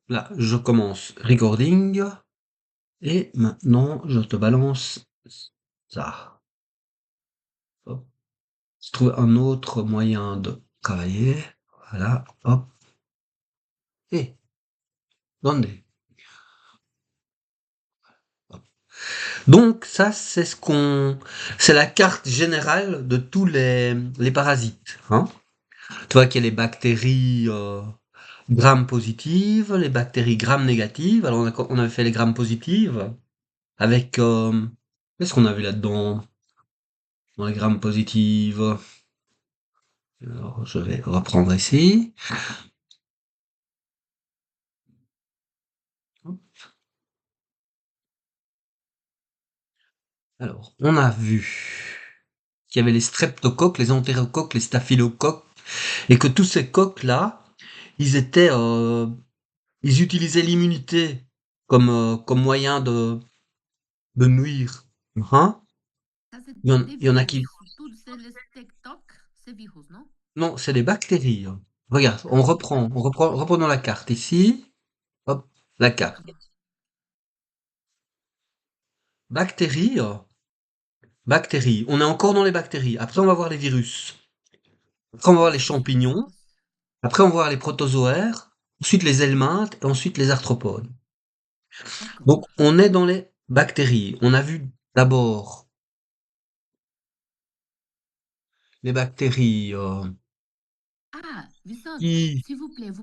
Là, je commence recording et maintenant je te balance ça. Hop. Je trouve un autre moyen de travailler. Voilà, hop. Et, attendez. Hop. Donc ça, c'est la carte générale de tous les parasites, hein. Tu vois qu'il y a les bactéries gram positives, les bactéries gram négatives. Alors on avait fait les gram positives avec qu'est-ce qu'on a vu là-dedans dans les gram positives? Alors, je vais reprendre ici. Alors, on a vu qu'il y avait les streptocoques, les entérocoques, les staphylocoques, et que tous ces coques-là, ils étaient, ils utilisaient l'immunité comme moyen de nuire. Hein? Ça, c'est Il des y en a qui... virus. Tout c'est le TikTok, c'est virus, non? Non, c'est des bactéries, hein. Regarde, Ah, c'est des bactéries. reprenons la carte ici. Hop, la carte. Ok. Bactéries, bactéries. On est encore dans les bactéries. Après, on va voir les virus. Après, on va voir les Qu'est-ce que c'est les champignons. virus? Après, on va voir les protozoaires. Ensuite, les helminthes. Et ensuite, les arthropodes. D'accord. Donc, on est dans les bactéries. On a vu d'abord les bactéries Ah, Vicente, qui... s'il vous plaît, vous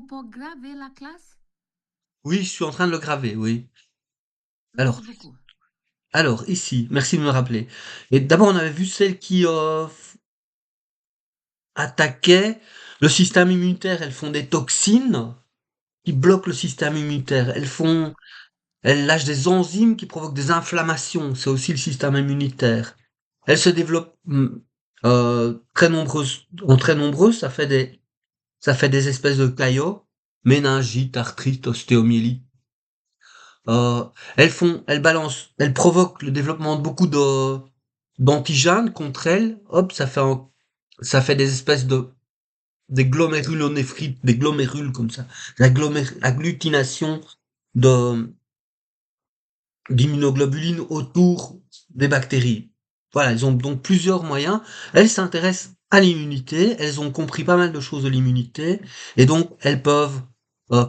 pouvez graver la classe? Oui, je suis en train de le graver, oui. Merci Alors, beaucoup. ici, merci de me rappeler. Et d'abord, on avait vu celles qui attaquaient le système immunitaire. Elles font des toxines qui bloquent le système immunitaire. Elles lâchent des enzymes qui provoquent des inflammations. C'est aussi le système immunitaire. Elles se développent très nombreuses. En très nombreuses, ça fait des espèces de caillots. Méningite, arthrite, ostéomyélite. Euh, elles provoquent le développement de beaucoup d'antigènes contre elles. Hop, ça fait des espèces des glomérulonéphrite, des glomérules comme ça, agglutination de d'immunoglobulines autour des bactéries. Voilà, elles ont donc plusieurs moyens. Elles s'intéressent à l'immunité, elles ont compris pas mal de choses de l'immunité, et donc elles peuvent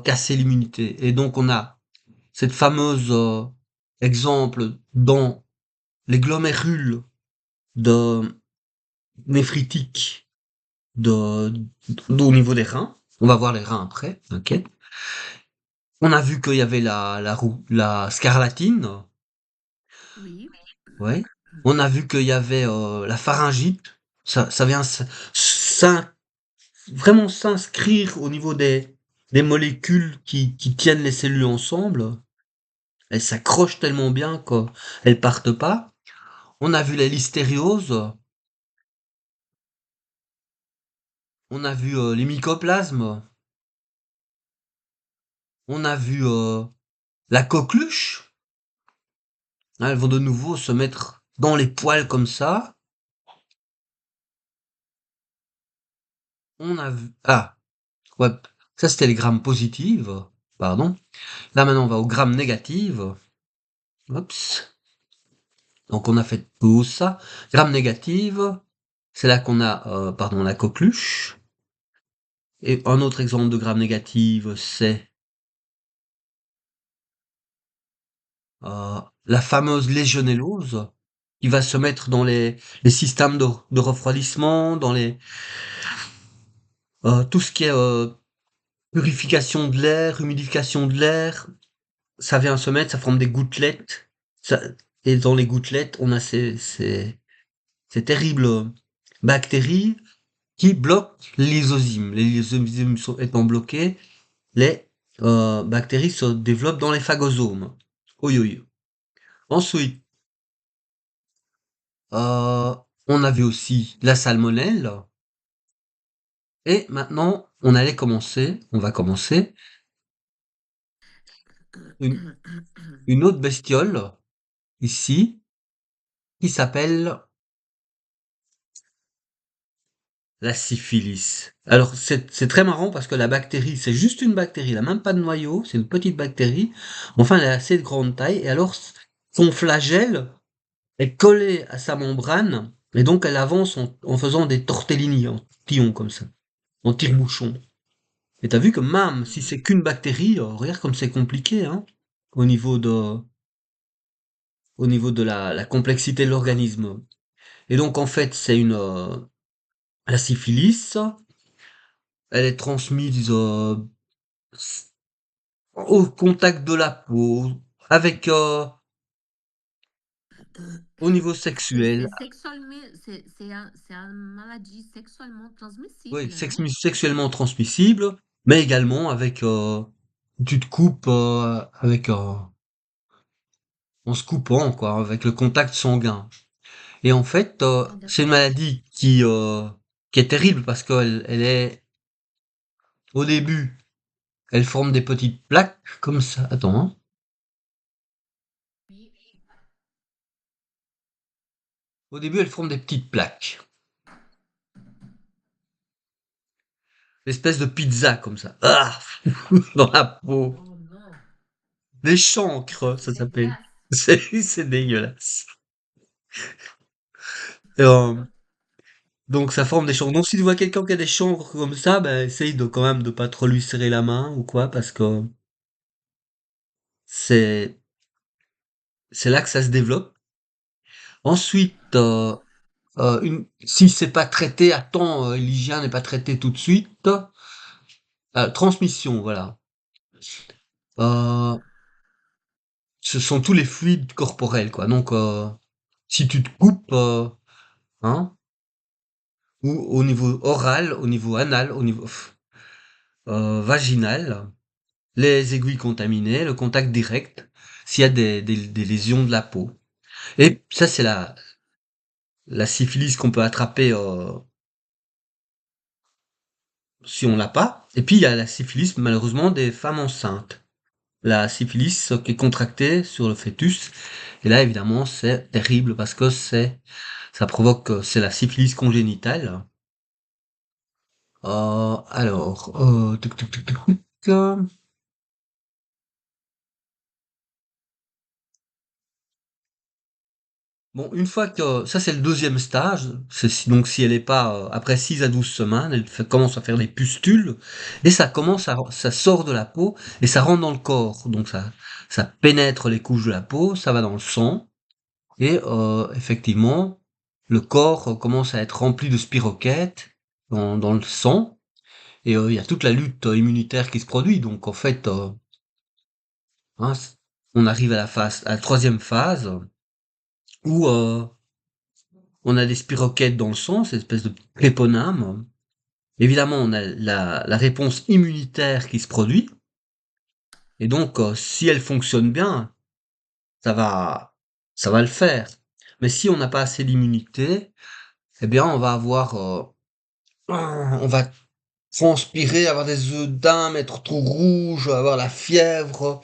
casser l'immunité. Et donc on a cette fameuse exemple dans les glomérules de néphritique au niveau des reins. On va voir les reins après, ok. On a vu qu'il y avait la scarlatine, Oui. ouais. On a vu qu'il y avait la pharyngite. Ça vient s'in- vraiment s'inscrire au niveau des molécules qui tiennent les cellules ensemble. Elles s'accrochent tellement bien qu'elles partent pas. On a vu la listériose. On a vu les mycoplasmes. On a vu la coqueluche. Hein, elles vont de nouveau se mettre dans les poils comme ça. On a vu... Ah, ouais, ça c'était les grammes positives. Pardon. Là maintenant on va aux grammes négatives. Oups. Donc on a fait tout ça. Grammes négatives, c'est là qu'on a pardon, la coqueluche. Et un autre exemple de gramme négative, c'est la fameuse légionellose qui va se mettre dans les systèmes de refroidissement, dans tout ce qui est purification de l'air, humidification de l'air. Ça vient se mettre, ça forme des gouttelettes. Ça, et dans les gouttelettes, on a ces terribles bactéries qui bloquent les lysosymes. Les lysosymes étant bloqués, les bactéries se développent dans les phagosomes. Oui, oui. Ensuite, euh, on avait aussi la salmonelle. Et maintenant, on va commencer une, une autre bestiole ici qui s'appelle La syphilis. Alors c'est très marrant parce que la bactérie, c'est juste une bactérie, elle a même pas de noyau, c'est une petite bactérie. Enfin, elle a assez de grande taille et alors son flagelle est collé à sa membrane et donc elle avance en faisant des tortellini, en tillons comme ça, en tire-bouchon. Et t'as vu que même si c'est qu'une bactérie, regarde comme c'est compliqué, hein, au niveau de, au niveau de la complexité de l'organisme. Et donc en fait, la syphilis, elle est transmise au contact de la peau, avec au niveau sexuel, C'est sexuellement, c'est une maladie sexuellement oui, transmissible, non? sexuellement transmissible, mais également avec tu te coupes avec en se coupant quoi, avec le contact sanguin. Et en fait, Ah, c'est une d'accord. maladie qui est terrible parce qu'elle est au début, elle forme des petites plaques comme ça. Attends, hein. Oui. Au début, elle forme des petites plaques, l'espèce de pizza comme ça, ah, dans la peau. Oh non, Des ça chancres, c'est ça s'appelle. dégueulasse. C'est dégueulasse. Et, donc ça forme des chancres. Donc si tu vois quelqu'un qui a des chancres comme ça, ben essaye de quand même de pas trop lui serrer la main ou quoi, parce que c'est c'est là que ça se développe. Ensuite, si c'est pas traité à temps, l'hygiène n'est pas traitée tout de suite, transmission, voilà. Euh, Ce sont tous les fluides corporels, quoi. Donc, si tu te coupes, hein, ou au niveau oral, au niveau anal, au niveau vaginal, les aiguilles contaminées, le contact direct, s'il y a des lésions de la peau. Et ça, c'est la syphilis qu'on peut attraper si on l'a pas. Et puis, il y a la syphilis, malheureusement, des femmes enceintes. La syphilis qui est contractée sur le fœtus. Et là, évidemment, c'est terrible parce que ça provoque, c'est la syphilis congénitale. Tuc, tuc, tuc, tuc, tuc. Bon, une fois que ça c'est le deuxième stage, donc si elle est pas après 6 à 12 semaines, commence à faire des pustules et ça sort de la peau et ça rentre dans le corps. Donc ça pénètre les couches de la peau, ça va dans le sang et effectivement le corps commence à être rempli de spirochètes dans le sang et il y a toute la lutte immunitaire qui se produit. Donc en fait, hein, on arrive à la troisième phase où on a des spirochètes dans le sang, cette espèce de tréponème. Évidemment, on a la réponse immunitaire qui se produit. Et donc, si elle fonctionne bien, ça va, ça va le faire. Mais si on n'a pas assez d'immunité, eh bien, on va transpirer, avoir des œdèmes, être tout rouge, avoir la fièvre,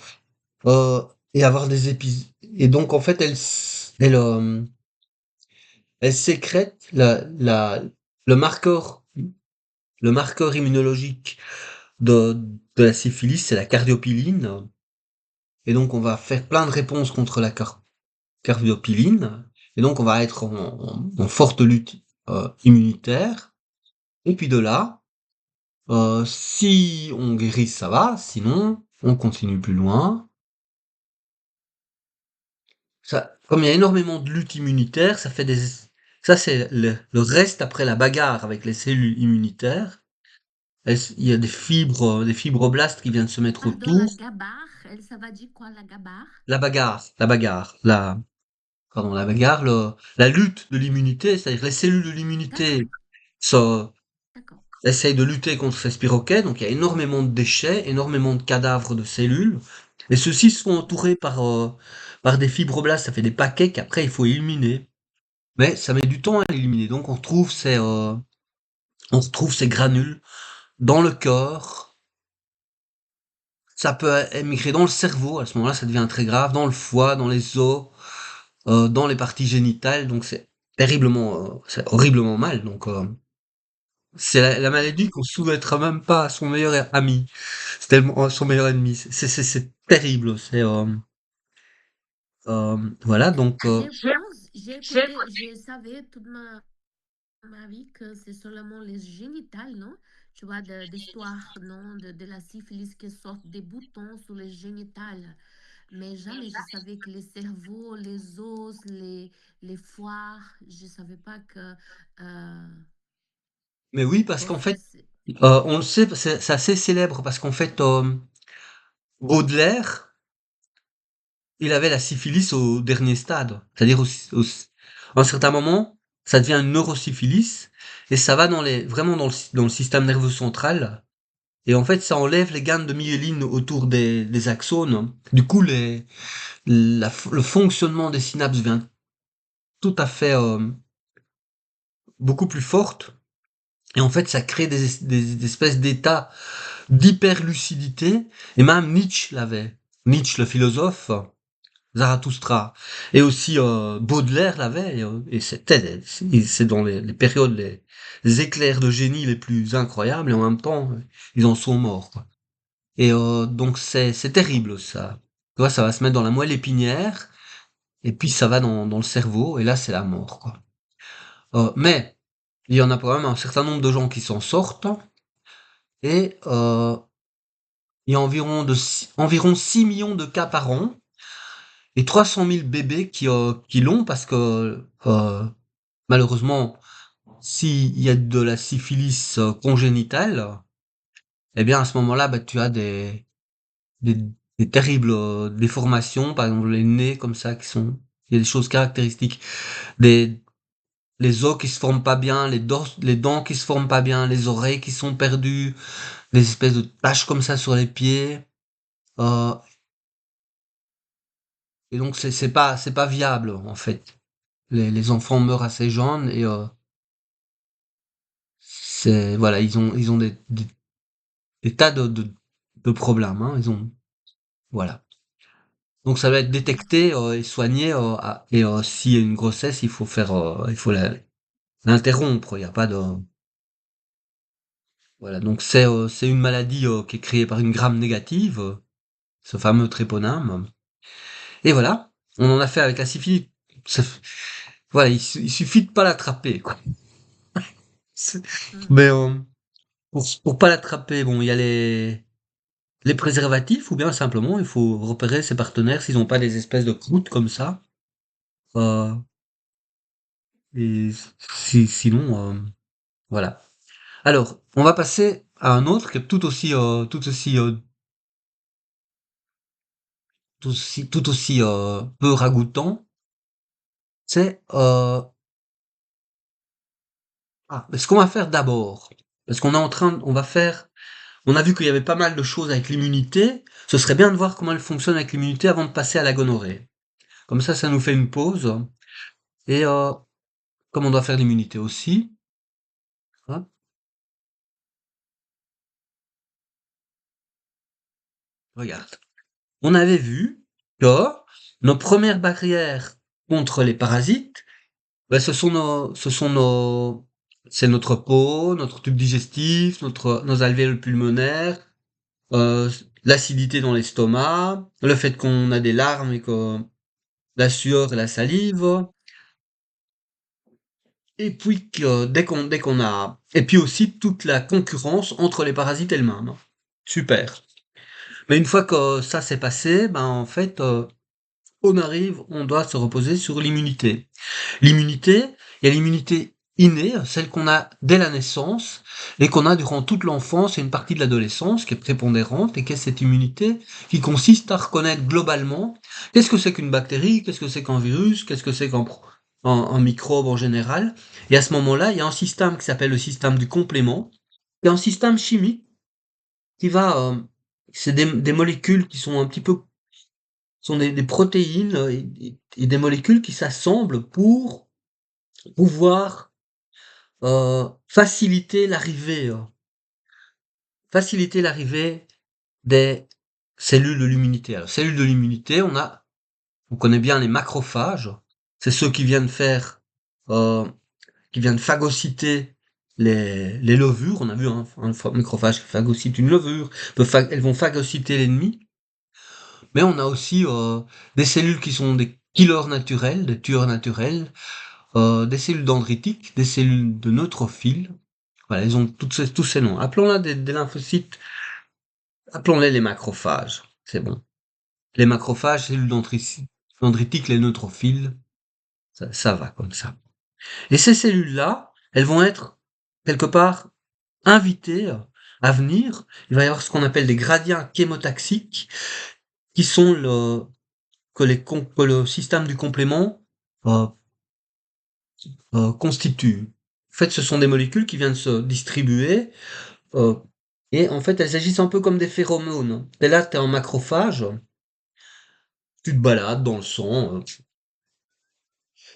et avoir des épisodes. Et donc, en fait, elle sécrète le marqueur, le marqueur immunologique de la syphilis, c'est la cardiopiline. Et donc, on va faire plein de réponses contre la cardiopiline. Et donc, on va être en forte lutte immunitaire. Et puis de là, si on guérit, ça va. Sinon, on continue plus loin. Ça, comme il y a énormément de lutte immunitaire, ça c'est le reste après la bagarre avec les cellules immunitaires. Il y a des fibroblastes qui viennent se mettre Pardon, la autour. gabarre, ça va dire quoi la gabarre? La bagarre, la lutte de l'immunité, c'est-à-dire les cellules de D'accord, l'immunité ça, d'accord. essayent de lutter contre ces spirochètes, donc il y a énormément de déchets, énormément de cadavres de cellules, et ceux-ci sont entourés par des fibroblastes, ça fait des paquets qu'après il faut éliminer. Mais ça met du temps à éliminer, donc on retrouve ces granules dans le corps, ça peut émigrer dans le cerveau, à ce moment-là ça devient très grave, dans le foie, dans les os, dans les parties génitales, donc c'est horriblement mal. Donc C'est la maladie qu'on souhaitera même pas à son meilleur ami. C'est tellement son meilleur ennemi. C'est terrible. Voilà, donc Je pense, j'ai écouté, je savais toute ma vie que c'est seulement les génitales, non? Tu vois, d'histoire, non? De la syphilis qui sortent des boutons sur les génitales. Mais jamais je savais que les cerveaux, les os, les foies, je savais pas que mais oui, parce qu'en aussi fait, on le sait, c'est assez célèbre parce qu'en fait, Baudelaire, il avait la syphilis au dernier stade. C'est-à-dire à un certain moment, ça devient une neurosyphilis et ça va vraiment dans le système nerveux central. Et en fait, ça enlève les gaines de myéline autour des axones. Du coup, le fonctionnement des synapses devient tout à fait beaucoup plus forte. Et en fait, ça crée des espèces d'états d'hyperlucidité. Et même Nietzsche l'avait. Nietzsche, le philosophe, Zarathustra, et aussi Baudelaire l'avait. Et c'est dans les périodes, les éclairs de génie les plus incroyables. Et en même temps, ils en sont morts, quoi. Et donc c'est terrible ça. Tu vois, ça va se mettre dans la moelle épinière, et puis ça va dans le cerveau, et là c'est la mort, quoi. Mais il y en a quand même un certain nombre de gens qui s'en sortent, et il y a environ 6 millions de cas par an, et 300 000 bébés qui l'ont, parce que malheureusement, s'il y a de la syphilis congénitale, eh bien à ce moment-là, bah, tu as des, des terribles déformations, par exemple les nez comme ça il y a des choses caractéristiques, des les os qui se forment pas bien, les dents qui se forment pas bien, les oreilles qui sont perdues, des espèces de taches comme ça sur les pieds, euh, et donc c'est pas viable en fait. Les enfants meurent assez jeunes et c'est voilà ils ont des tas de problèmes, hein, ils ont voilà. Donc ça doit être détecté et soigné et s'il y a une grossesse, il faut l'interrompre. Il y a pas de voilà. Donc c'est une maladie qui est créée par une gramme négative, ce fameux tréponème. Et voilà, on en a fait avec la syphilis. Ça f- Voilà, il suffit de pas l'attraper, quoi. C'est- Mais pour pas l'attraper, bon, il y a les préservatifs ou bien simplement il faut repérer ses partenaires s'ils n'ont pas des espèces de croûtes comme ça. Euh, et sinon, voilà. Alors, on va passer à un autre qui est tout aussi peu ragoûtant. C'est ce qu'on va faire d'abord. Parce on va faire, on a vu qu'il y avait pas mal de choses avec l'immunité. Ce serait bien de voir comment elle fonctionne avec l'immunité avant de passer à la gonorrhée. Comme ça nous fait une pause. Et comme on doit faire l'immunité aussi, hein, regarde. On avait vu que nos premières barrières contre les parasites, ben, c'est notre peau, notre tube digestif, nos alvéoles pulmonaires, euh, l'acidité dans l'estomac, le fait qu'on a des larmes et que la sueur et la salive, et puis que et puis aussi toute la concurrence entre les parasites elles-mêmes. Super. Mais une fois que ça s'est passé, ben en fait, on doit se reposer sur l'immunité. L'immunité, il y a l'immunité innée, celle qu'on a dès la naissance et qu'on a durant toute l'enfance et une partie de l'adolescence qui est prépondérante et qui est cette immunité qui consiste à reconnaître globalement qu'est-ce que c'est qu'une bactérie, qu'est-ce que c'est qu'un virus, qu'est-ce que c'est un microbe en général. Et à ce moment-là, il y a un système qui s'appelle le système du complément, qui est un système chimique qui va, c'est des molécules qui sont un petit peu sont des protéines et des molécules qui s'assemblent pour pouvoir faciliter l'arrivée des cellules de l'immunité. Alors, cellules de l'immunité, on connaît bien les macrophages. C'est ceux qui viennent phagocyter les levures. On a vu un macrophage qui phagocyte une levure, elles vont phagocyter l'ennemi. Mais on a aussi des cellules qui sont des killers naturels, des tueurs naturels, des cellules dendritiques, des cellules de neutrophils. Voilà, ils ont tous ces noms. Appelons-là des lymphocytes, appelons-les les macrophages. C'est bon. Les macrophages, cellules dendritiques, les neutrophiles, ça va comme ça. Et ces cellules-là, elles vont être quelque part invitées à venir. Il va y avoir ce qu'on appelle des gradients chémotaxiques, qui sont que le système du complément euh, constitue. En fait, ce sont des molécules qui viennent se distribuer euh, et en fait, elles agissent un peu comme des phéromones. Et là, tu es un macrophage, tu te balades dans le sang,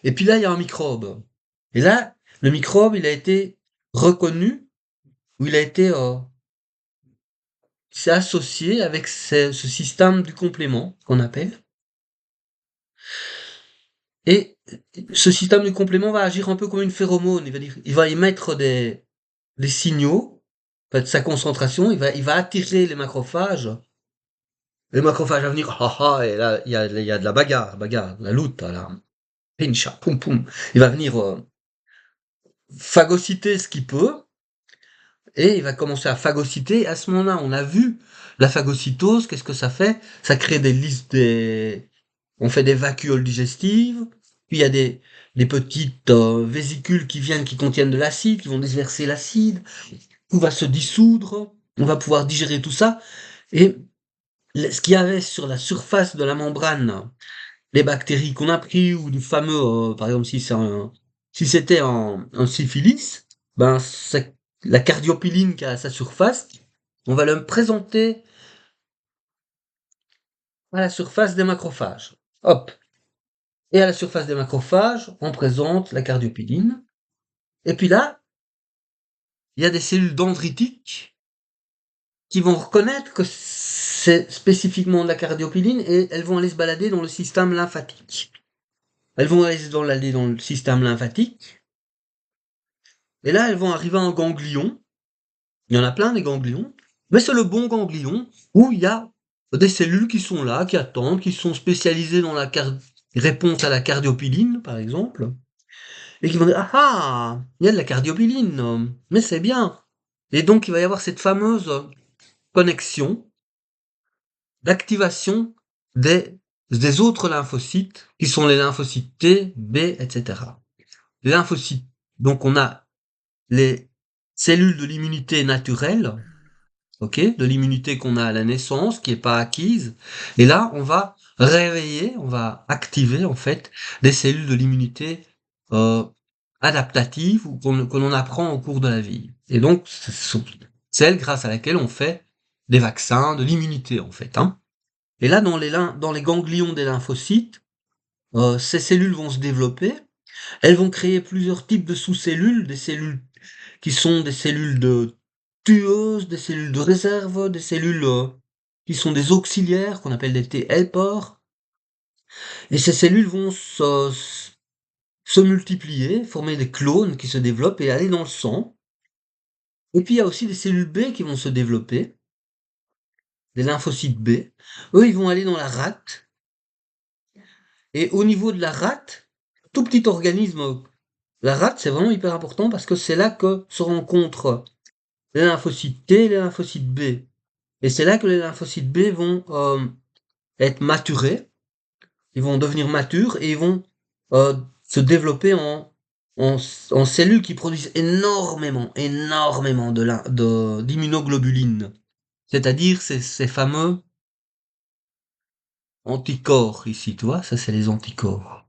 et puis là, il y a un microbe. Et là, le microbe, il a été reconnu, ou il a été c'est associé avec ce système du complément qu'on appelle. Et ce système du complément va agir un peu comme une phéromone. Il va émettre des signaux, en fait, sa concentration, il va attirer les macrophages. Les macrophages vont venir, ah ah, et là, il y a de la bagarre, la loot, la pincha, poum poum. Il va venir phagocyter ce qu'il peut, et il va commencer à phagocyter. À ce moment-là, on a vu la phagocytose, qu'est-ce que ça fait? Ça crée on fait des vacuoles digestives, puis il y a des petites vésicules qui viennent, qui contiennent de l'acide, qui vont disperser l'acide, tout va se dissoudre, on va pouvoir digérer tout ça, et ce qu'il y avait sur la surface de la membrane, les bactéries qu'on a pris, ou du fameux, par exemple, si c'était un syphilis, ben, la cardiopiline qui a à sa surface, on va le présenter à la surface des macrophages. Hop. Et à la surface des macrophages, on présente la cardiopiline. Et puis là, il y a des cellules dendritiques qui vont reconnaître que c'est spécifiquement de la cardiopiline et elles vont aller se balader dans le système lymphatique. Elles vont aller dans le système lymphatique. Et là, elles vont arriver à un ganglion. Il y en a plein des ganglions. Mais c'est le bon ganglion où il y a des cellules qui sont là, qui attendent, qui sont spécialisées dans la réponse à la cardiopiline, par exemple. Et qui vont dire, ah ah, il y a de la cardiopiline, mais c'est bien. Et donc, il va y avoir cette fameuse connexion d'activation des autres lymphocytes, qui sont les lymphocytes T, B, etc. Les lymphocytes, donc on a les cellules de l'immunité naturelle, ok, de l'immunité qu'on a à la naissance, qui est pas acquise, et là, on va réveiller, on va activer, en fait, des cellules de l'immunité euh, adaptative ou que l'on apprend au cours de la vie. Et donc, ce sont celles grâce à laquelle on fait des vaccins, de l'immunité, en fait, hein. Et là, dans les ganglions des lymphocytes, ces cellules vont se développer. Elles vont créer plusieurs types de sous-cellules, des cellules qui sont des cellules de tueuses, des cellules de réserve, des cellules qui sont des auxiliaires, qu'on appelle des T-helpers. Et ces cellules vont se multiplier, former des clones qui se développent et aller dans le sang. Et puis il y a aussi des cellules B qui vont se développer, des lymphocytes B. Eux, ils vont aller dans la rate. Et au niveau de la rate, tout petit organisme, la rate, c'est vraiment hyper important parce que c'est là que se rencontrent les lymphocytes T et les lymphocytes B. Et c'est là que les lymphocytes B vont être maturés, ils vont devenir matures et ils vont se développer en cellules qui produisent énormément d'immunoglobulines. C'est-à-dire ces fameux anticorps ici, tu vois, ça c'est les anticorps.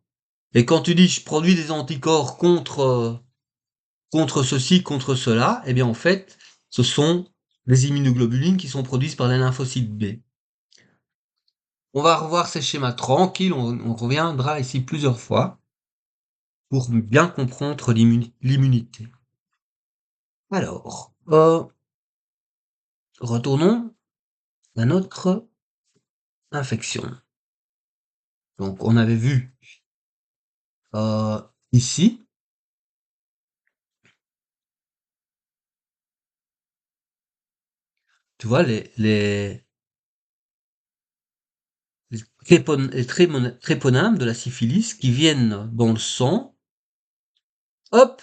Et quand tu dis je produis des anticorps contre ceci, contre cela, eh bien en fait, ce sont les immunoglobulines qui sont produites par les lymphocytes B. On va revoir ces schémas tranquilles, on reviendra ici plusieurs fois pour bien comprendre l'immunité. Alors, retournons à notre infection. Donc on avait vu ici tu vois, les tréponames de la syphilis qui viennent dans le sang, hop,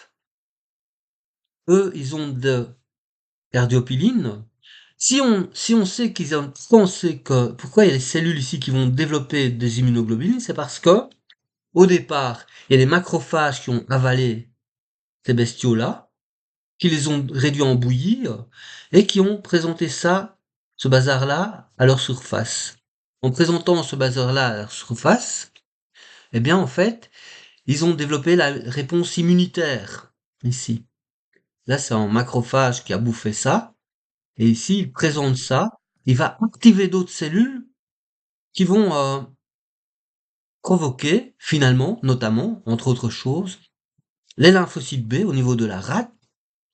eux, ils ont de cardiopiline. Si on sait qu'ils ont pensé que, pourquoi il y a les cellules ici qui vont développer des immunoglobulines, c'est parce que, au départ, il y a des macrophages qui ont avalé ces bestiaux-là, qui les ont réduits en bouillie, et qui ont présenté ça, ce bazar-là, à leur surface. En présentant ce bazar-là à leur surface, eh bien, en fait, ils ont développé la réponse immunitaire, ici. Là, c'est un macrophage qui a bouffé ça, et ici, il présente Oui. ça, il va activer d'autres cellules qui vont provoquer, finalement, notamment, entre autres choses, les lymphocytes B au niveau de la rate,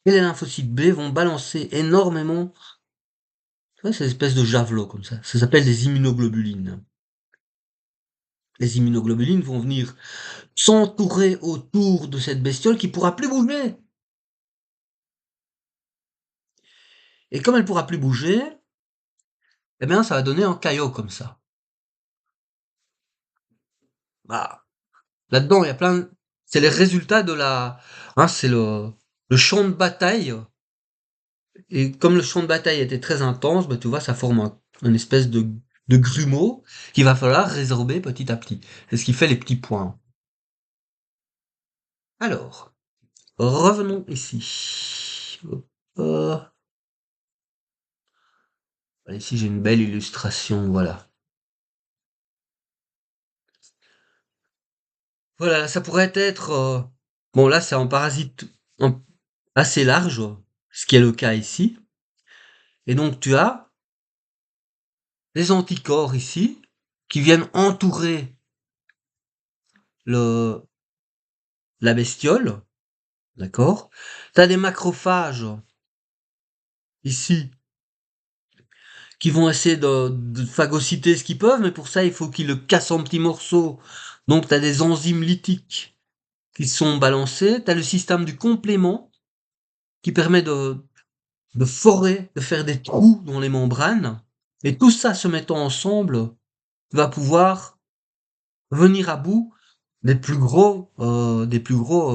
et les lymphocytes B vont balancer énormément, tu vois, ces espèces de javelots comme ça s'appelle des immunoglobulines. Les immunoglobulines vont venir s'entourer autour de cette bestiole qui pourra plus bouger. Et comme elle pourra plus bouger, eh bien, ça va donner un caillot comme ça. Bah, là-dedans, il y a plein, c'est les résultats de c'est le champ de bataille. Et comme le champ de bataille était très intense, bah, tu vois, ça forme une espèce de grumeau qu'il va falloir résorber petit à petit. C'est ce qui fait les petits points. Alors, revenons ici. Hop, ici, j'ai une belle illustration, voilà. Voilà, ça pourrait être, bon, là, c'est un parasite un- assez large, ce qui est le cas ici. Et donc, tu as des anticorps ici qui viennent entourer le, la bestiole, d'accord? Tu as des macrophages ici qui vont essayer de phagocyter ce qu'ils peuvent, mais pour ça, il faut qu'ils le cassent en petits morceaux. Donc, tu as des enzymes lytiques qui sont balancées. Tu as le système du complément qui permet de forer, de faire des trous dans les membranes. Et tout ça se mettant ensemble va pouvoir venir à bout des plus gros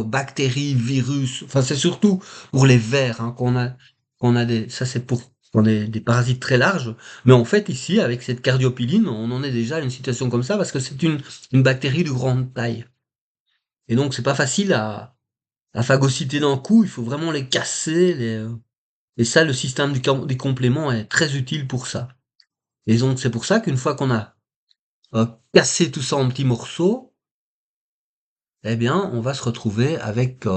bactéries, virus. Enfin, c'est surtout pour les vers hein, qu'on a des. Ça, c'est pour qu'on ait des parasites très larges. Mais en fait, ici, avec cette cardiopiline, on en est déjà à une situation comme ça parce que c'est une bactérie de grande taille. Et donc, c'est pas facile à phagocyter d'un coup. Il faut vraiment les casser. Et ça, le système des compléments est très utile pour ça. Et donc, c'est pour ça qu'une fois qu'on a cassé tout ça en petits morceaux, eh bien, on va se retrouver avec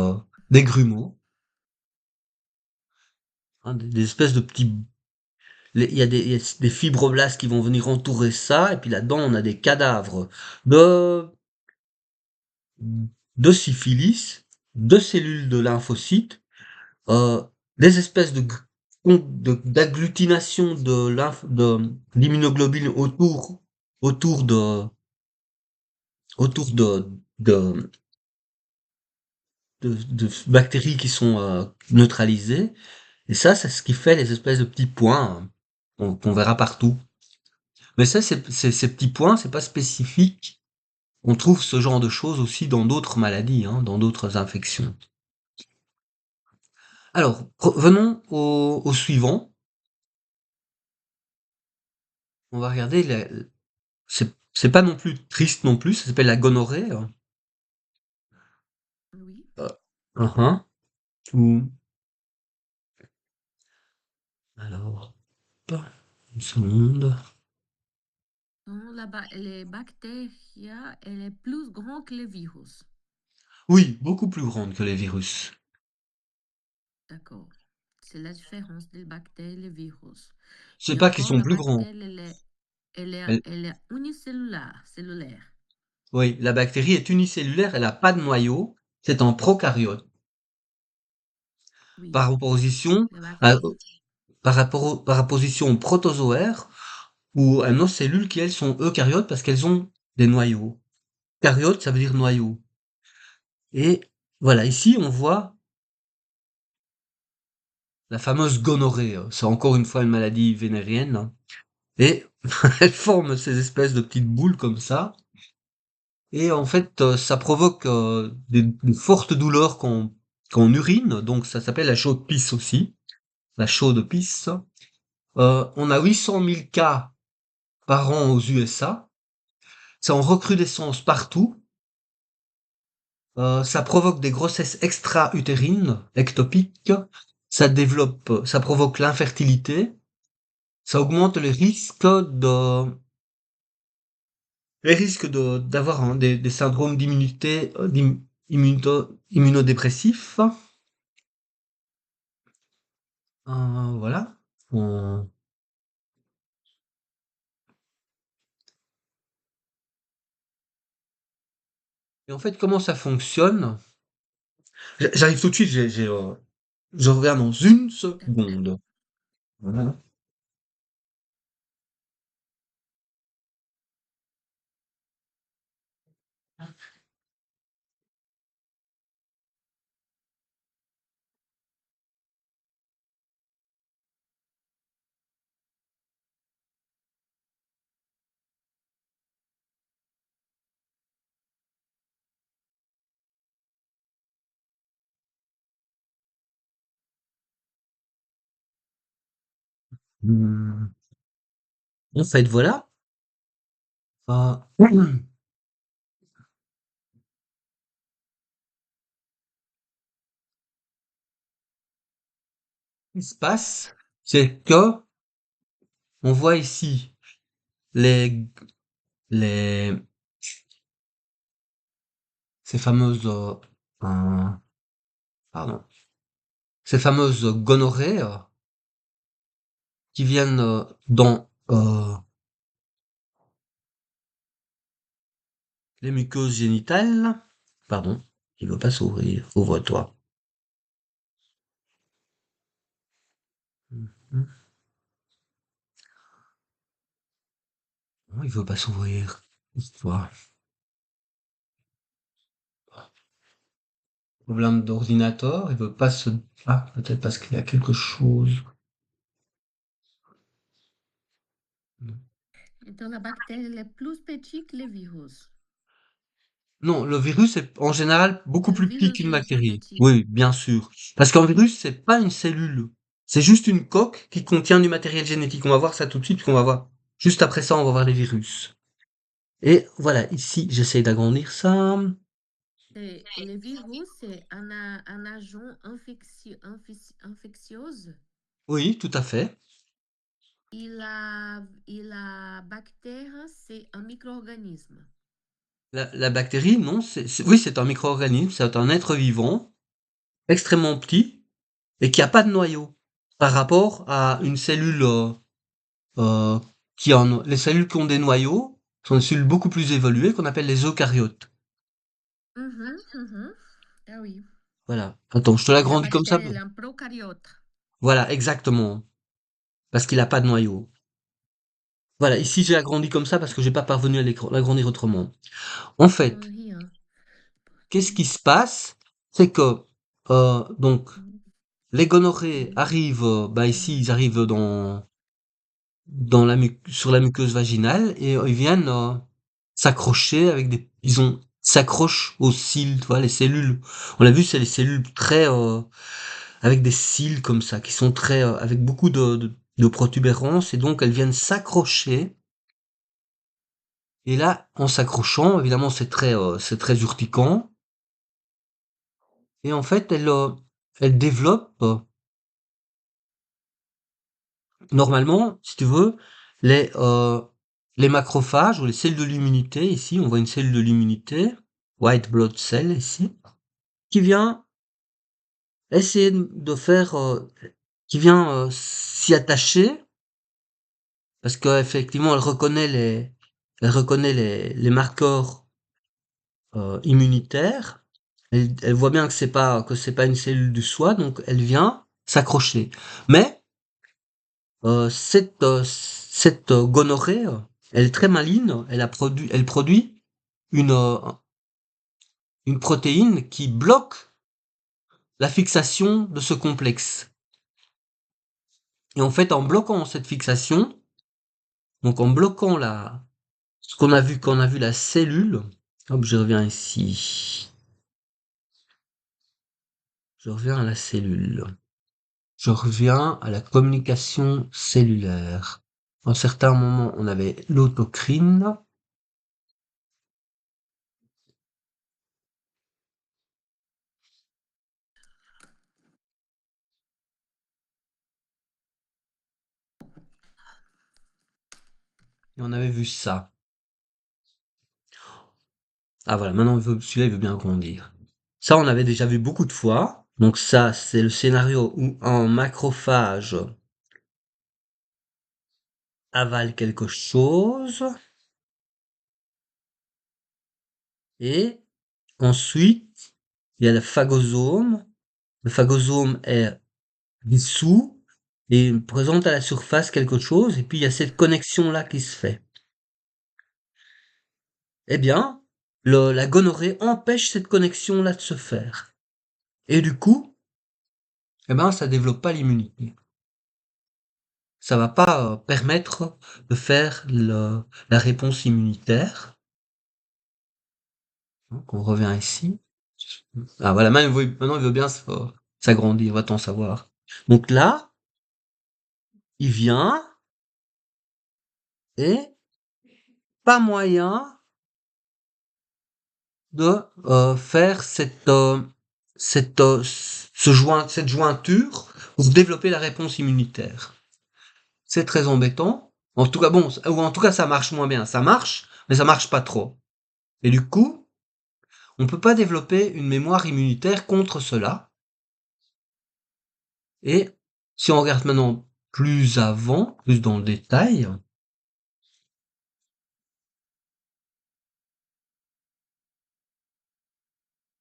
des grumeaux, hein, des espèces de petits. Il y a des fibroblastes qui vont venir entourer ça, et puis là-dedans, on a des cadavres de, de syphilis, de cellules de lymphocytes, euh, des espèces d'agglutination d'immunoglobulines autour de, de bactéries qui sont neutralisées. Et ça, c'est ce qui fait les espèces de petits points qu'on verra partout. Mais ça, ces petits points, c'est pas spécifique. On trouve ce genre de choses aussi dans d'autres maladies, hein, dans d'autres infections. Alors, venons au suivant. On va regarder. C'est pas non plus triste non plus. Ça s'appelle la gonorrhée. Oui. Euh, uh-huh. Ou- Alors, une seconde. Donc, les bactéries, elle est plus grande que les virus. Oui, beaucoup plus grande que les virus. D'accord. C'est la différence des bactéries et les virus. C'est Et pas qu'ils encore, sont la plus grands. bactérie, Elle- elle est unicellulaire, cellulaire. oui, la bactérie est unicellulaire, elle n'a pas de noyau, c'est un prokaryote. Oui. Par opposition, La à- bactérie. par opposition aux protozoaires ou à nos cellules qui elles sont eucaryotes parce qu'elles ont des noyaux. Caryote, ça veut dire noyau. Et voilà, ici on voit la fameuse gonorrhée. C'est encore une fois une maladie vénérienne. Et elle forme ces espèces de petites boules comme ça. Et en fait, ça provoque des fortes douleurs quand on urine. Donc ça s'appelle la chaude pisse aussi. La chaude pisse. On a 800 000 cas par an aux USA. C'est en recrudescence partout. Ça provoque des grossesses extra-utérines, ectopiques. Ça provoque l'infertilité. Ça augmente les risques d'avoir des syndromes d'immunité, immunodépressifs. Voilà. On- Et en fait, comment ça fonctionne? J'arrive tout de suite, je reviens dans une D'accord. seconde. Voilà. Hmm. En fait, voilà. Ce qui se passe, c'est que on voit ici les, les, ces fameuses, euh, pardon, ces fameuses gonorrhées qui viennent dans les muqueuses génitales. Pardon, il veut pas s'ouvrir. Ouvre-toi. Mhm. Non, il veut pas s'ouvrir. Ouvre-toi. Problème d'ordinateur, il veut pas se... Ah, peut-être parce qu'il y a quelque chose. Donc, la bactérie elle est plus petite que le virus. Non, le virus est en général beaucoup Le plus petit virus, qu'une il est plus bactérie. petit. Oui, bien sûr. Parce qu'un virus, c'est pas une cellule. C'est juste une coque qui contient du matériel génétique. On va voir ça tout de suite, puisqu'on va voir. Juste après ça, on va voir les virus. Et voilà, ici, j'essaie d'agrandir ça. Et le virus, c'est un agent infectieux. Oui, tout à fait. Et la bactérie, c'est un micro-organisme. La bactérie, non, oui, c'est un micro-organisme, c'est un être vivant, extrêmement petit, et qui a pas de noyau. Par rapport à une cellule, euh, les cellules qui ont des noyaux sont des cellules beaucoup plus évoluées qu'on appelle les eucaryotes. Mhm, mhm. Ah oui. Voilà. Attends, je te Et la l'agrandis comme ça. bactérie, elle est un prokaryote. Voilà, exactement. Parce qu'il a pas de noyau. Voilà, ici j'ai agrandi comme ça parce que j'ai pas parvenu à l'agrandir autrement. En fait, Rien. qu'est-ce qui se passe? C'est que, donc, les gonorrhées arrivent, bah ici, ils arrivent sur la muqueuse vaginale et ils viennent s'accrocher s'accrochent aux cils, tu vois, les cellules. On l'a vu, c'est les cellules très avec des cils comme ça, qui sont très avec beaucoup de protubérances et donc elles viennent s'accrocher. Et là, en s'accrochant, évidemment, c'est très urticant. Et en fait, elles développent normalement, si tu veux, les, euh, les macrophages ou les cellules de l'immunité, ici, on voit une cellule de l'immunité, white blood cell ici, qui vient essayer qui vient s'y attacher, parce qu'effectivement, elle reconnaît les marqueurs immunitaires. Elle voit bien que c'est pas une cellule du soi, donc elle vient s'accrocher. Mais cette gonorrhée, elle est très maligne. Elle produit une, euh, une protéine qui bloque la fixation de ce complexe. Et en fait, en bloquant cette fixation, donc en bloquant ce qu'on a vu quand on a vu la cellule, hop, je reviens ici. Je reviens à la cellule. Je reviens à la communication cellulaire. À un certain moment, on avait l'autocrine. Et on avait vu ça. Ah voilà, maintenant celui-là il veut bien grandir. Ça, on avait déjà vu beaucoup de fois. Donc ça, c'est le scénario où un macrophage avale quelque chose. Et ensuite, il y a le phagosome. Le phagosome est dissous et présente à la surface quelque chose. Et puis il y a cette connexion-là qui se fait. Eh bien, la gonorrhée empêche cette connexion-là de se faire. Et du coup, eh ben, ça développe pas l'immunité. Ça va pas permettre de faire la réponse immunitaire. Donc, on revient ici. Ah voilà, maintenant il veut bien s'agrandir, va-t-on savoir. Donc là, il vient et pas moyen de faire cette jointure pour développer la réponse immunitaire. C'est très embêtant. En tout cas, bon, ou en tout cas, ça marche moins bien. Ça marche, mais ça marche pas trop. Et du coup, on peut pas développer une mémoire immunitaire contre cela. Et si on regarde maintenant plus avant, plus dans le détail,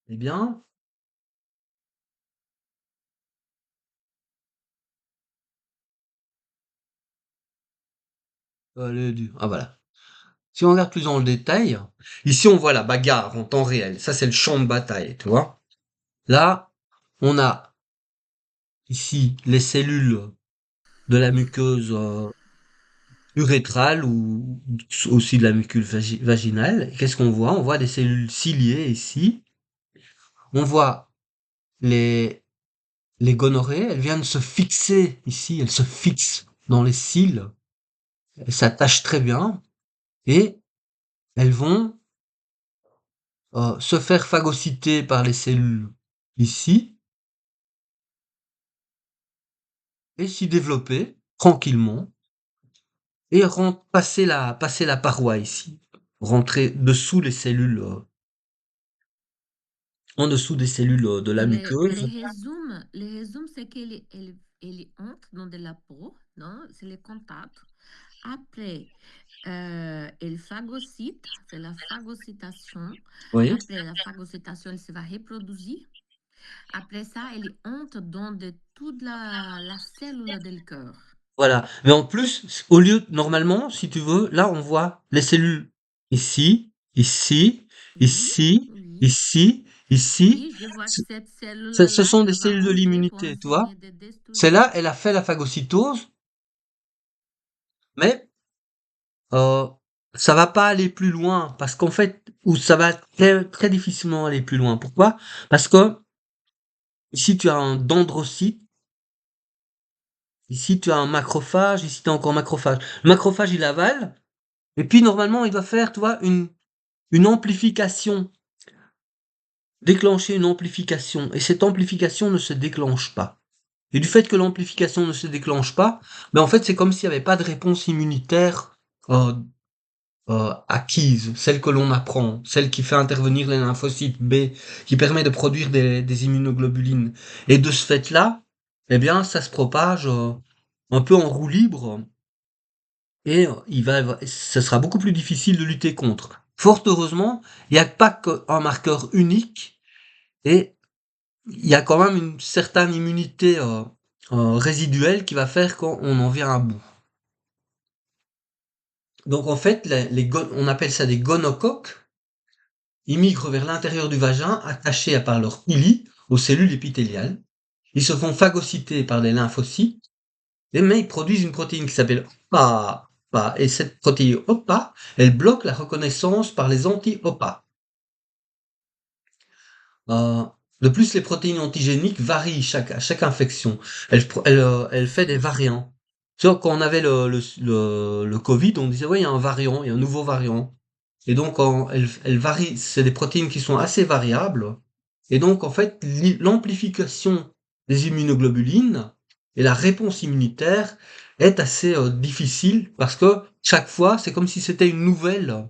eh bien, ah voilà. Si on regarde plus dans le détail, ici on voit la bagarre en temps réel. Ça c'est le champ de bataille, tu vois. Là, on a ici les cellules de la muqueuse urétrale ou aussi de la muqueuse vaginale. Qu'est-ce qu'on voit? On voit des cellules ciliées ici. On voit les, les gonorrhées, elles viennent se fixer ici, elles se fixent dans les cils, elles s'attachent très bien et elles vont se faire phagocyter par les cellules ici et s'y développer tranquillement et passer la paroi ici, rentrer dessous les cellules, en dessous des cellules de la muqueuse. Les résumes, c'est qu'elle entre dans de la peau, non? C'est les contacts. Après, elle phagocyte, c'est la phagocytation. Oui. Après la phagocytation, elle se va reproduire. Après ça, elle entre dans toute la cellule du cœur. Voilà. Mais en plus, au lieu, normalement, si tu veux, là, on voit les cellules ici, ici, Oui, ici, oui. ici, ici. Oui, je vois que Ce cette ce cellule-là, sont des elle va cellules de entrer pour l'immunité, tu vois. essayer de détruire. Celle-là, elle a fait la phagocytose, mais euh, ça va pas aller plus loin parce qu'en fait, ou ça va très, très difficilement aller plus loin. Pourquoi? Parce que ici, tu as un dendrocyte, ici, tu as un macrophage, ici, tu as encore un macrophage. Le macrophage, il avale, et puis normalement, il doit faire, tu vois, une amplification, déclencher une amplification. Et cette amplification ne se déclenche pas. Et du fait que l'amplification ne se déclenche pas, ben en fait c'est comme s'il n'y avait pas de réponse immunitaire acquise, celle que l'on apprend, celle qui fait intervenir les lymphocytes B, qui permet de produire des immunoglobulines. Et de ce fait-là, eh bien ça se propage un peu en roue libre et ce sera beaucoup plus difficile de lutter contre. Fort heureusement, il n'y a pas qu'un marqueur unique et il y a quand même une certaine immunité résiduelle qui va faire qu'on en vient à bout. Donc en fait, on appelle ça des gonocoques. Ils migrent vers l'intérieur du vagin, attachés par leur pili aux cellules épithéliales. Ils se font phagocyter par des lymphocytes mais ils produisent une protéine qui s'appelle OPA. Et cette protéine OPA, elle bloque la reconnaissance par les anti-OPA. Euh, de plus, les protéines antigéniques varient à chaque infection. Elle fait des variants. Tu vois, quand on avait le Covid, on disait, ouais, il y a un variant, il y a un nouveau variant. Et donc, elle varie, c'est des protéines qui sont assez variables. Et donc, en fait, l'amplification des immunoglobulines et la réponse immunitaire est assez difficile parce que chaque fois, c'est comme si c'était une nouvelle.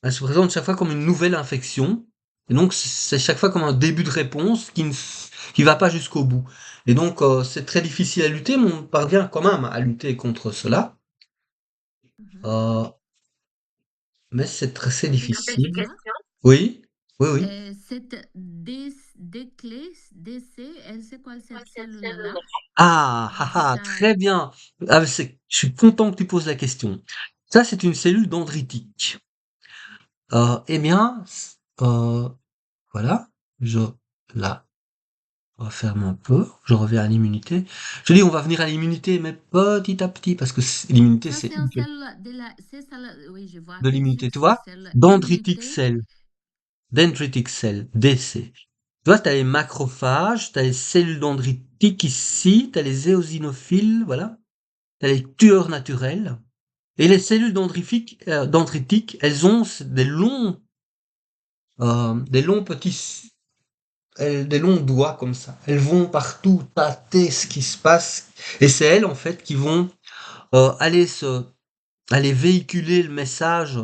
Elle se présente chaque fois comme une nouvelle infection. Et donc, c'est chaque fois comme un début de réponse qui va pas jusqu'au bout. Et donc, c'est très difficile à lutter, mais on parvient quand même à lutter contre cela. Mhm. Euh, mais c'est très J'avais une difficile. question. Oui, oui, oui. Cette DC, c'est quoi cette cellule-là? Ça, Très bien. Je suis content que tu poses la question. Ça, c'est une cellule dendritique. Eh bien, euh, voilà, je la referme un peu, je reviens à l'immunité. Je dis, on va venir à l'immunité, mais petit à petit, parce que l'immunité, ça c'est c'est une cellule c'est ça, oui, je vois de que l'immunité. Tu c'est une vois? cellule Dendritic immunité. cell, dendritic cell, DC. Tu vois, tu as les macrophages, tu as les cellules dendritiques ici, tu as les éosinophiles, voilà. Tu as les tueurs naturels. Et les cellules dendritiques, elles ont des longs petits, des longs doigts comme ça. Elles vont partout tâter ce qui se passe. Et c'est elles, en fait, qui vont aller véhiculer le message.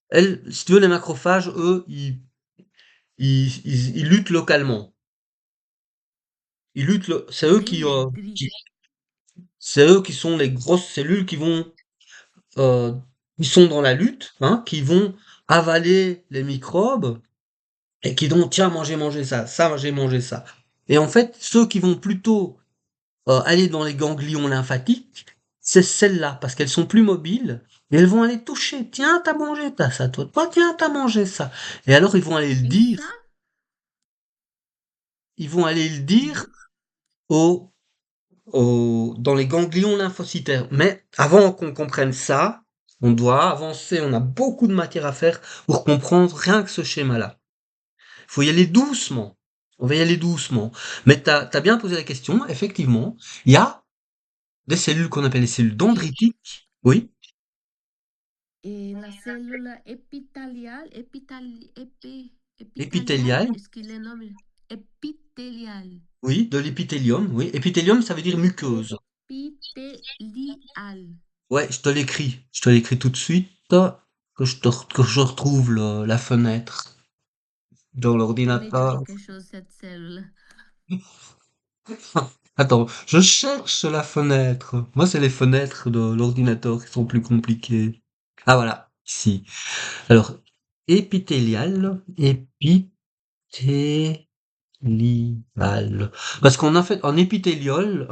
Elles, si tu veux, les macrophages, eux, ils luttent localement. C'est eux Gris, gris. c'est eux qui sont les grosses cellules euh, qui sont dans la lutte, hein, qui vont avaler les microbes et qui vont, tiens, manger ça, j'ai mangé ça. Et en fait, ceux qui vont plutôt aller dans les ganglions lymphatiques, c'est celles-là, parce qu'elles sont plus mobiles, et elles vont aller toucher, tiens, t'as mangé ça, toi, tiens, t'as mangé ça. Et alors, Et ça, ils vont aller le dire oui. au, dans les ganglions lymphocytaires. Mais avant qu'on comprenne ça, on doit avancer, on a beaucoup de matière à faire pour comprendre rien que ce schéma-là. Il faut y aller doucement. On va y aller doucement. Mais t'as bien posé la question, effectivement, il y a des cellules qu'on appelle les cellules Et, dendritiques. Oui, et la cellule épithéliale, épithéliales. est-ce qu'il est nommé épithéliale? Oui, de l'épithélium. Oui, épithélium, ça veut dire muqueuse. Épithéliale. Ouais, je te l'écris. Je te l'écris tout de suite que je retrouve la fenêtre dans Ça me dit l'ordinateur. quelque chose, cette cellule. Attends, je cherche la fenêtre. Moi, c'est les fenêtres de l'ordinateur qui sont plus compliquées. Ah voilà, ici. Alors, épithélial. Parce qu'en fait, un épithélium,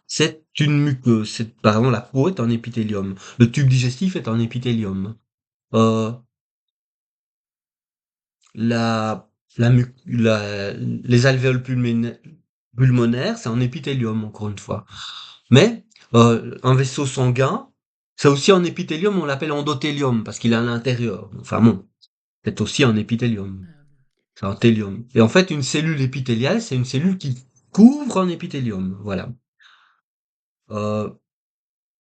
c'est une muqueuse. Par exemple, la peau est un épithélium. Le tube digestif est un épithélium. Euh, la, les alvéoles pulmonaires, c'est un épithélium, encore une fois. Mais, un vaisseau sanguin, c'est aussi un épithélium, on l'appelle endothélium, parce qu'il est à l'intérieur. Enfin bon, c'est aussi un épithélium. C'est un thélium. Et en fait, une cellule épithéliale, c'est une cellule qui couvre un épithélium. Voilà. Euh,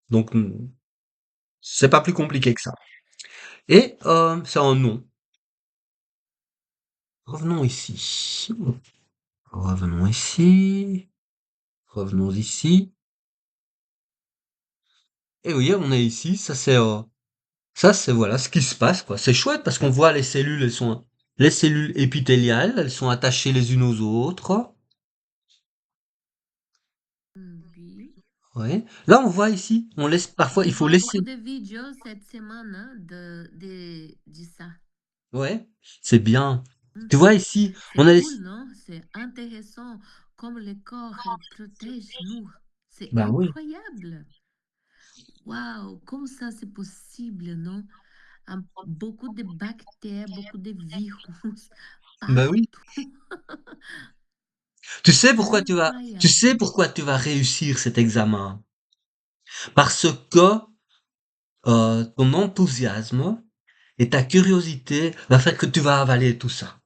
donc, c'est pas plus compliqué que ça. Et c'est un nom. Revenons ici. Revenons ici. Revenons ici. Et oui, on est ici. Ça, c'est voilà ce qui se passe, quoi. C'est chouette parce qu'on voit les cellules, les cellules épithéliales, elles sont attachées les unes aux autres. Oui. Ouais. Là, on voit ici, on laisse parfois, Je il faut vois laisser. beaucoup de vidéos cette semaine hein, de ça. Ouais, c'est bien. Hmm. Tu vois ici, C'est on a les. cool, non? C'est intéressant comme le corps il protège nous. C'est Bah oui. incroyable. Waouh, comme ça c'est possible, non? Beaucoup de bactéries, beaucoup de virus Bah oui. partout. Tu sais Incroyable. pourquoi tu vas réussir cet examen? Parce que ton enthousiasme et ta curiosité va faire que tu vas avaler tout ça.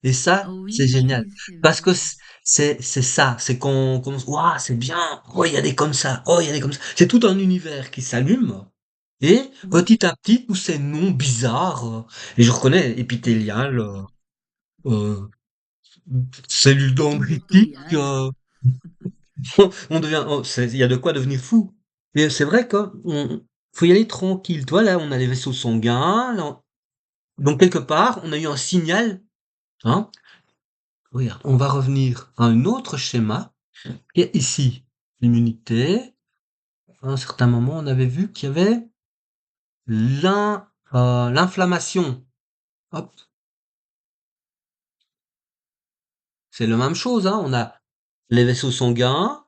Et ça, c'est génial. Oui, c'est Parce que vrai. c'est ça, c'est qu'on commence, waouh, c'est bien, oh, il y a des comme ça, oh, il y a des comme ça. C'est tout un univers qui s'allume. Et Oui, petit à petit, tous ces noms bizarres, et je reconnais épithélial, euh, cellules dendritiques, équatorial. on devient, oh, il y a de quoi devenir fou. Et c'est vrai que faut y aller tranquille. Toi, là, on a les vaisseaux sanguins, là, donc quelque part, on a eu un signal, hein. Regarde, on va revenir à un autre schéma. Et ici, l'immunité. À un certain moment, on avait vu qu'il y avait l'inflammation. Hop, c'est la même chose, hein. On a les vaisseaux sanguins.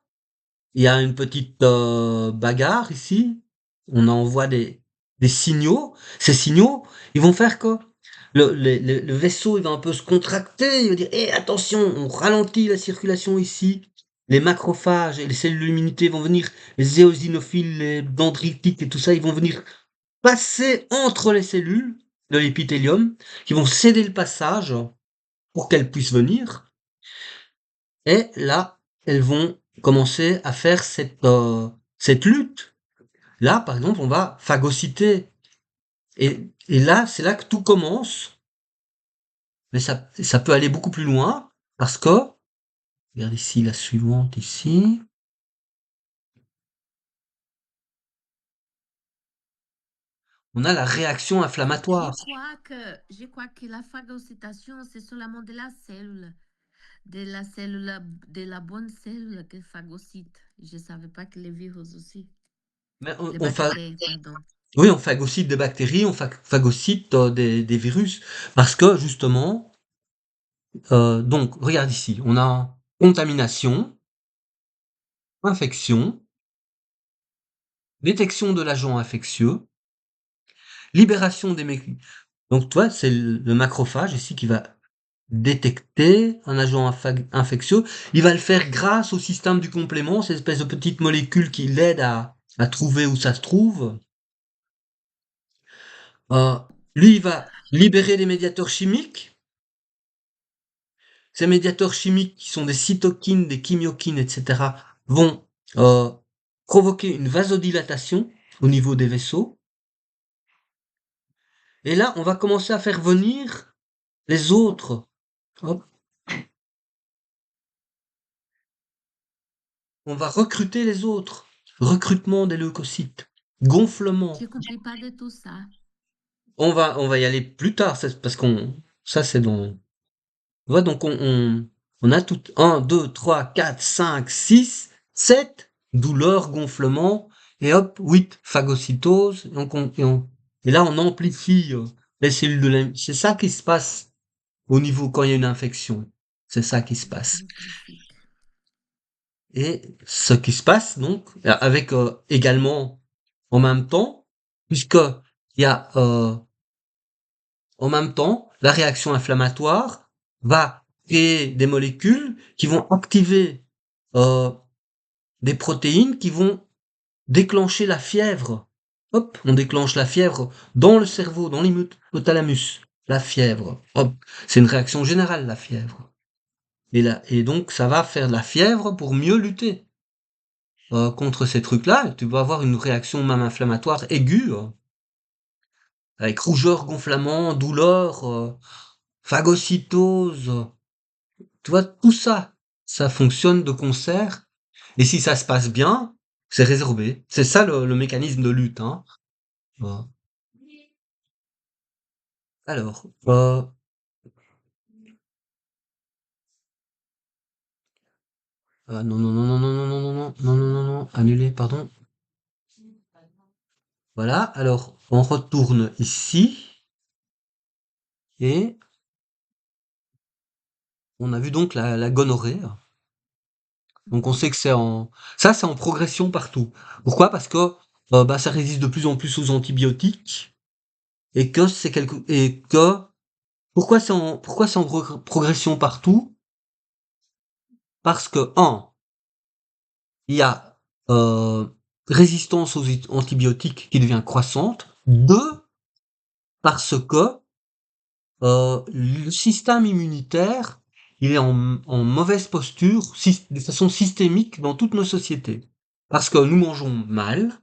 Il y a une petite bagarre ici. On envoie des signaux. Ces signaux, ils vont faire quoi? Le vaisseau, il va un peu se contracter. Il va dire, eh, attention, on ralentit la circulation ici. Les macrophages et les cellules de l'immunité vont venir, les éosinophiles, les dendritiques et tout ça, ils vont venir passer entre les cellules de l'épithélium, qui vont céder le passage pour qu'elles puissent venir. Et là, elles vont commencer à faire cette lutte. Là, par exemple, on va phagocyter. Et là, c'est là que tout commence. Mais ça peut aller beaucoup plus loin parce que, regarde ici la suivante ici, on a la réaction inflammatoire. Je crois que la phagocytation, c'est seulement de la bonne cellule qui phagocyte. Je ne savais pas que les virus aussi, Mais les bactéries, pardon. oui, on phagocyte des bactéries, on phagocyte des virus parce que justement, donc, regarde ici, on a contamination, infection, détection de l'agent infectieux, libération des donc toi, c'est le macrophage ici qui va détecter un agent infectieux. Il va le faire grâce au système du complément, cette espèce de petite molécule qui l'aide à trouver où ça se trouve. Euh, Lui, il va libérer des médiateurs chimiques. Ces médiateurs chimiques, qui sont des cytokines, des chymokines, etc., vont euh, provoquer une vasodilatation au niveau des vaisseaux. Et là, on va commencer à faire venir les autres. Hop. On va recruter les autres. Recrutement des leucocytes. Je Gonflement. ne compris pas de tout ça. On va y aller plus tard, parce ça c'est dans, voilà, donc on a tout, un, 2, 3, 4, 5, 6, 7, douleur, gonflement, et hop, 8, phagocytose, et là on amplifie les cellules c'est ça qui se passe au niveau quand il y a une infection. C'est ça qui se passe. Amplifique. Et ce qui se passe, donc, avec également, en même temps, puisque il y a, en même temps, la réaction inflammatoire va créer des molécules qui vont activer euh, des protéines qui vont déclencher la fièvre. Hop, on déclenche la fièvre dans le cerveau, dans l'hypothalamus. La fièvre. Hop, c'est une réaction générale, la fièvre. Et donc, ça va faire de la fièvre pour mieux lutter contre ces trucs-là. Tu vas avoir une réaction même inflammatoire aiguë, avec rougeur, gonflement, douleur, phagocytose. Tu vois, tout ça, ça fonctionne de concert. Et si ça se passe bien, c'est résorbé. C'est ça le mécanisme de lutte, hein. Voilà. Alors, non, non, non, non, non, non, non, non, non, non, non, non, non, annulé, pardon. Voilà, alors on retourne ici et on a vu donc la gonorrhée. Donc on Mhm. sait que c'est en progression partout. Pourquoi? Parce que bah, ça résiste de plus en plus aux antibiotiques et que pourquoi c'est en progression partout? parce que, un, il y a résistance aux antibiotiques qui devient croissante. Deux, parce que le système immunitaire, il est en mauvaise posture de façon systémique dans toutes nos sociétés. Parce que nous mangeons mal,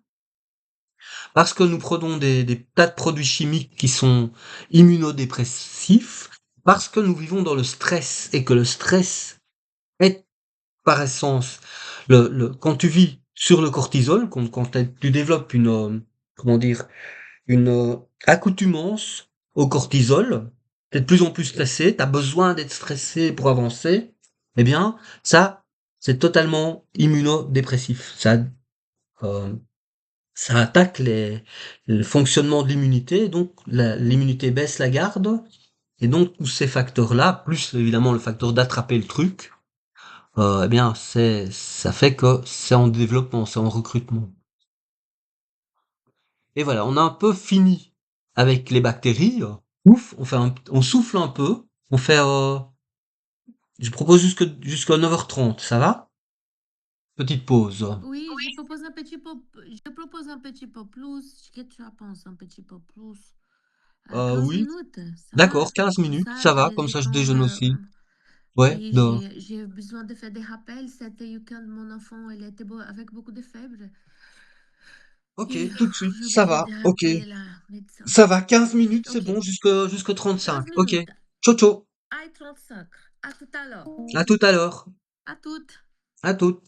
parce que nous prenons des tas de produits chimiques qui sont immunodépressifs, parce que nous vivons dans le stress et que le stress est par essence quand tu vis sur le cortisol, quand tu développes comment dire, une accoutumance au cortisol, t'es de plus en plus stressé, t'as besoin d'être stressé pour avancer, eh bien, ça, c'est totalement immunodépressif. Euh, ça attaque le fonctionnement de l'immunité, donc l'immunité baisse la garde, et donc tous ces facteurs-là, plus évidemment le facteur d'attraper le truc, eh bien, ça fait que c'est en développement, c'est en recrutement. Et voilà, on a un peu fini avec les bactéries. Ouf, on souffle un peu. Je propose jusqu'à 9h30, ça va? Petite pause. Oui, je propose un petit peu plus. Qu'est-ce que tu en penses un petit peu plus? À 15 Oui, minutes, ça va? d'accord, 15 Comme minutes, ça, ça va, j'ai comme le ça je temps déjeune de... aussi. Ouais, Oui, de... j'ai besoin de faire des rappels. C'était week-end, mon enfant, il était avec beaucoup de fèvre. Ok, Et tout de suite, j'ai ça obligé va, de ok. rappeler la médecin. Ça va, 15 minutes, c'est Ok, bon, jusque 35. 15 Ok. minutes. Ciao, ciao. I 35. À tout à l'heure. À tout à l'heure. À toutes. À toutes.